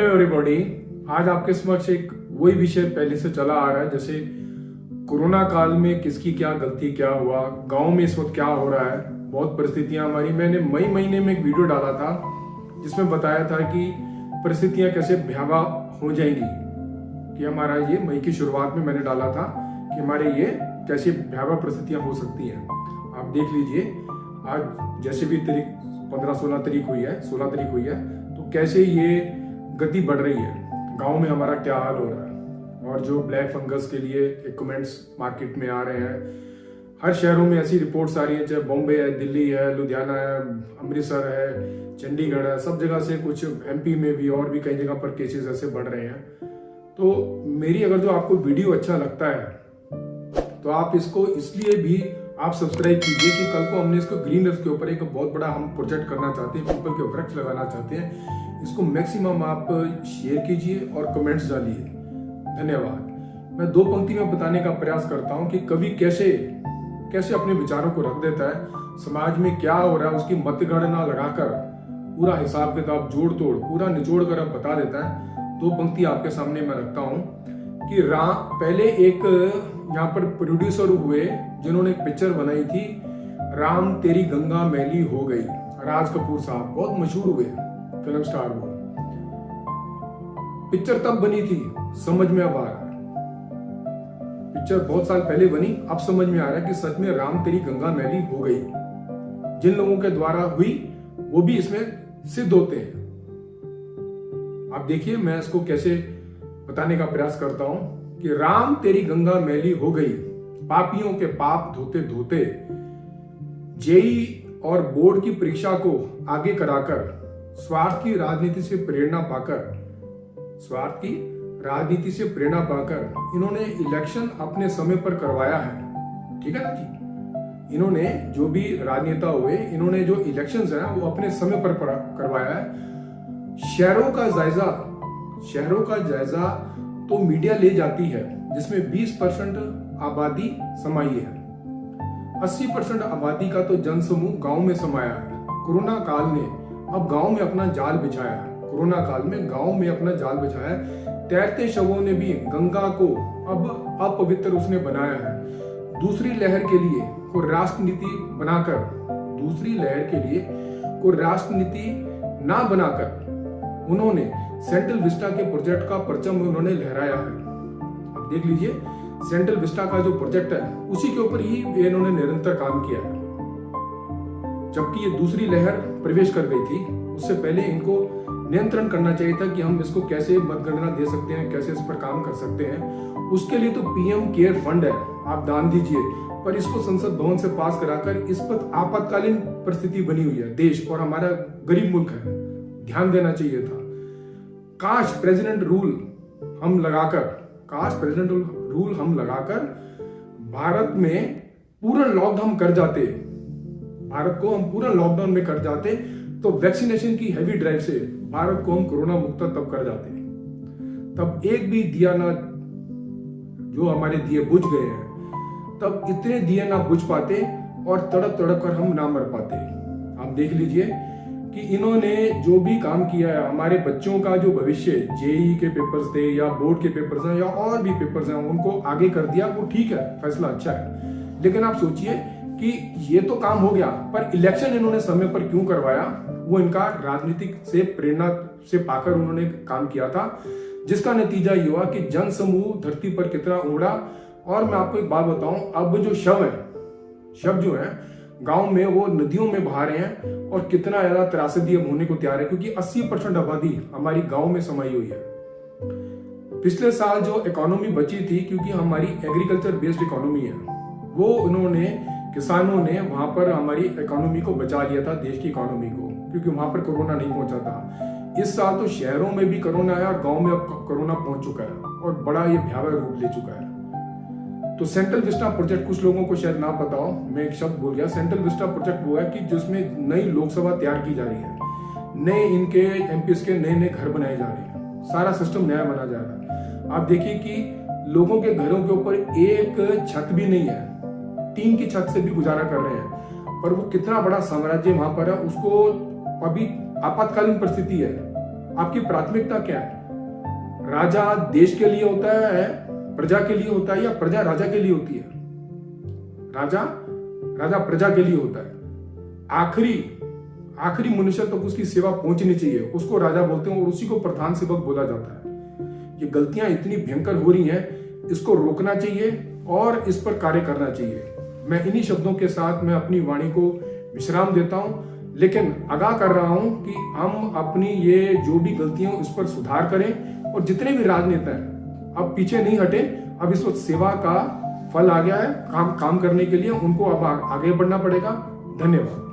Hello everybody. आज आपके समक्ष एक वही विषय पहले से चला आ रहा है, जैसे कोरोना काल में किसकी क्या गलती, क्या हुआ, गांव में इस वक्त क्या हो रहा है, बहुत परिस्थितियां हमारी। मैंने मई महीने में एक वीडियो डाला था जिसमें बताया था कि परिस्थितियां कैसे भयावह हो जाएंगी, कि हमारा ये मई की शुरुआत में मैंने डाला था कि हमारे ये कैसी भयावह परिस्थितियां हो सकती हैं। आप देख लीजिए, आज जैसे भी तारीख 15-16 तारीख हुई है, 16 तारीख हुई है, तो कैसे ये गति बढ़ रही है, गांव में हमारा क्या हाल हो रहा है। और जो ब्लैक फंगस के लिए इक्विपमेंट्स मार्केट में आ रहे हैं, हर शहरों में ऐसी रिपोर्ट्स आ रही हैं, चाहे बॉम्बे है, दिल्ली है, लुधियाना है, अमृतसर है, चंडीगढ़ है, सब जगह से, कुछ एमपी में भी और भी कई जगह पर केसेस ऐसे बढ़ रहे हैं। तो मेरी अगर जो आपको वीडियो अच्छा लगता है तो आप इसको इसलिए भी आप सब्सक्राइब कीजिए कि कल को हमने इसको ग्रीन अर्थ के ऊपर एक बहुत बड़ा हम प्रोजेक्ट करना चाहते हैं, पीपल के वृक्ष लगाना चाहते हैं। इसको मैक्सिमम आप शेयर कीजिए और कमेंट्स डालिए। धन्यवाद। मैं दो पंक्ति में बताने का प्रयास करता हूं कि कवि कैसे अपने विचारों को रख देता है, समाज में क्या हो रहा है उसकी मतगणना लगाकर पूरा हिसाब किताब जोड़ तोड़ पूरा निचोड़ कर अब बता देता है। दो पंक्ति आपके सामने मैं रखता हूं कि पहले एक यहाँ पर प्रोड्यूसर हुए जिन्होंने एक पिक्चर बनाई थी, राम तेरी गंगा मैली हो गई। राज कपूर साहब बहुत मशहूर हुए फिल्म स्टार। वो पिक्चर तब बनी थी, समझ में अब आ रहा है, पिक्चर बहुत साल पहले बनी, अब समझ में आ रहा है कि सच में राम तेरी गंगा मैली हो गई। जिन लोगों के द्वारा हुई वो भी इसमें सिद्ध होते हैं। आप देखिए मैं इसको कैसे बताने का प्रयास करता हूं कि राम तेरी गंगा मैली हो गई, पापियों के पाप धोते धोते, जेई और बोर्ड की परीक्षा को आगे कराकर, स्वार्थ की राजनीति से प्रेरणा पाकर इन्होंने इलेक्शन अपने समय पर करवाया है। ठीक है ना जी, इन्होंने जो भी राजनेता हुए, इन्होंने जो इलेक्शंस हैं वो अपने समय पर करवाया है। शहरों का जायजा तो मीडिया ले जाती है, जिसमें 20% आबादी समाई है। 80% आबादी का तो जनसमूह गांव में समाया है। कोरोना काल ने अब गांव में अपना जाल बिछाया है। तैरते शवों ने भी गंगा को अब अपवित्र उसने बनाया है। दूसरी लहर के लिए कोई राष्ट्रनीति ना बनाकर उन्होंने सेंट्रल विस्टा के प्रोजेक्ट का परचम उन्होंने लहराया है। अब देख लीजिए, सेंट्रल विस्टा का जो प्रोजेक्ट है उसी के ऊपर ही इन्होंने निरंतर काम किया है। जबकि ये दूसरी लहर प्रवेश कर गई थी, उससे पहले इनको नियंत्रण करना चाहिए था कि हम इसको कैसे मतगणना दे सकते हैं, कैसे इस पर काम कर सकते हैं। उसके लिए तो पीएम केयर फंड है, आप दान दीजिए, पर इसको संसद भवन से पास कराकर इस पर आपातकालीन परिस्थिति बनी हुई है देश, और हमारा गरीब मुल्क है, ध्यान देना चाहिए था। काश प्रेसिडेंट रूल हम लगाकर भारत में पूर्ण लॉकडाउन कर जाते, भारत को हम पूर्ण लॉकडाउन में कर जाते, तो वैक्सीनेशन की हैवी ड्राइव से भारत को हम कोरोना मुक्त तब कर जाते। तब एक भी दिया ना, जो हमारे दिए बुझ गए हैं, तब इतने दिए ना बुझ पाते और तड़प कर हम ना मर पाते। आप देख लीजिए कि इन्होंने जो भी काम किया है, हमारे बच्चों का जो भविष्य, जेई के पेपर्स थे या बोर्ड के पेपर्स हैं या और भी पेपर्स हैं, उनको आगे कर दिया, वो ठीक है, फैसला अच्छा है। लेकिन आप सोचिए कि ये तो काम हो गया, पर इलेक्शन इन्होंने समय पर क्यों करवाया? वो इनका राजनीतिक से प्रेरणा से पाकर उन्होंने काम किया था, जिसका नतीजा ये हुआ कि जन समूह धरती पर कितना उमड़ा। और मैं आपको एक बात बताऊं, अब जो शव जो है गांव में, वो नदियों में बहा रहे हैं, और कितना ज्यादा त्रासदी अब होने को तैयार है, क्योंकि 80% आबादी हमारी गांव में समाई हुई है। पिछले साल जो इकोनॉमी बची थी, क्योंकि हमारी एग्रीकल्चर बेस्ड इकोनॉमी है, वो किसानों ने वहां पर हमारी इकोनॉमी को बचा लिया था, देश की इकोनॉमी को, क्योंकि वहां पर कोरोना नहीं पहुंचा था। इस साल तो शहरों में भी कोरोना है और गांव में अब कोरोना पहुंच चुका है, और बड़ा ये भयावह रूप ले चुका है। तो सेंट्रल विस्टा प्रोजेक्ट, कुछ लोगों को शायद ना पता हो, मैं एक शब्द भूल गया। सेंट्रल विस्टा प्रोजेक्ट वो है कि जिसमें नई लोकसभा तैयार की जा रही है, नए इनके एमपीएस के नए खर बनाए जा रहे हैं, सारा सिस्टम नया बना जा रहा है। आप देखिए कि लोगों के घरों के ऊपर एक छत भी नहीं है, टीन की छत से भी गुजारा कर रहे हैं, पर वो कितना बड़ा साम्राज्य वहां पर है, उसको अभी आपातकालीन परिस्थिति है, आपकी प्राथमिकता क्या है? राजा देश के लिए होता है, प्रजा के लिए होता है, या प्रजा राजा के लिए होती है? राजा प्रजा के लिए होता है। आखिरी मनुष्य तक उसकी सेवा पहुंचनी चाहिए, उसको राजा बोलते हैं और उसी को प्रधान सेवक बोला जाता है। ये गलतियां इतनी भयंकर हो रही हैं, इसको रोकना चाहिए और इस पर कार्य करना चाहिए। मैं इन्हीं शब्दों के साथ मैं अपनी वाणी को विश्राम देता हूं, लेकिन आगाह कर रहा हूं कि हम अपनी ये जो भी गलतियां उस पर सुधार करें, और जितने भी राजनेता हैं अब पीछे नहीं हटे। अब इस वक्त सेवा का फल आ गया है, काम करने के लिए उनको अब आगे बढ़ना पड़ेगा। धन्यवाद।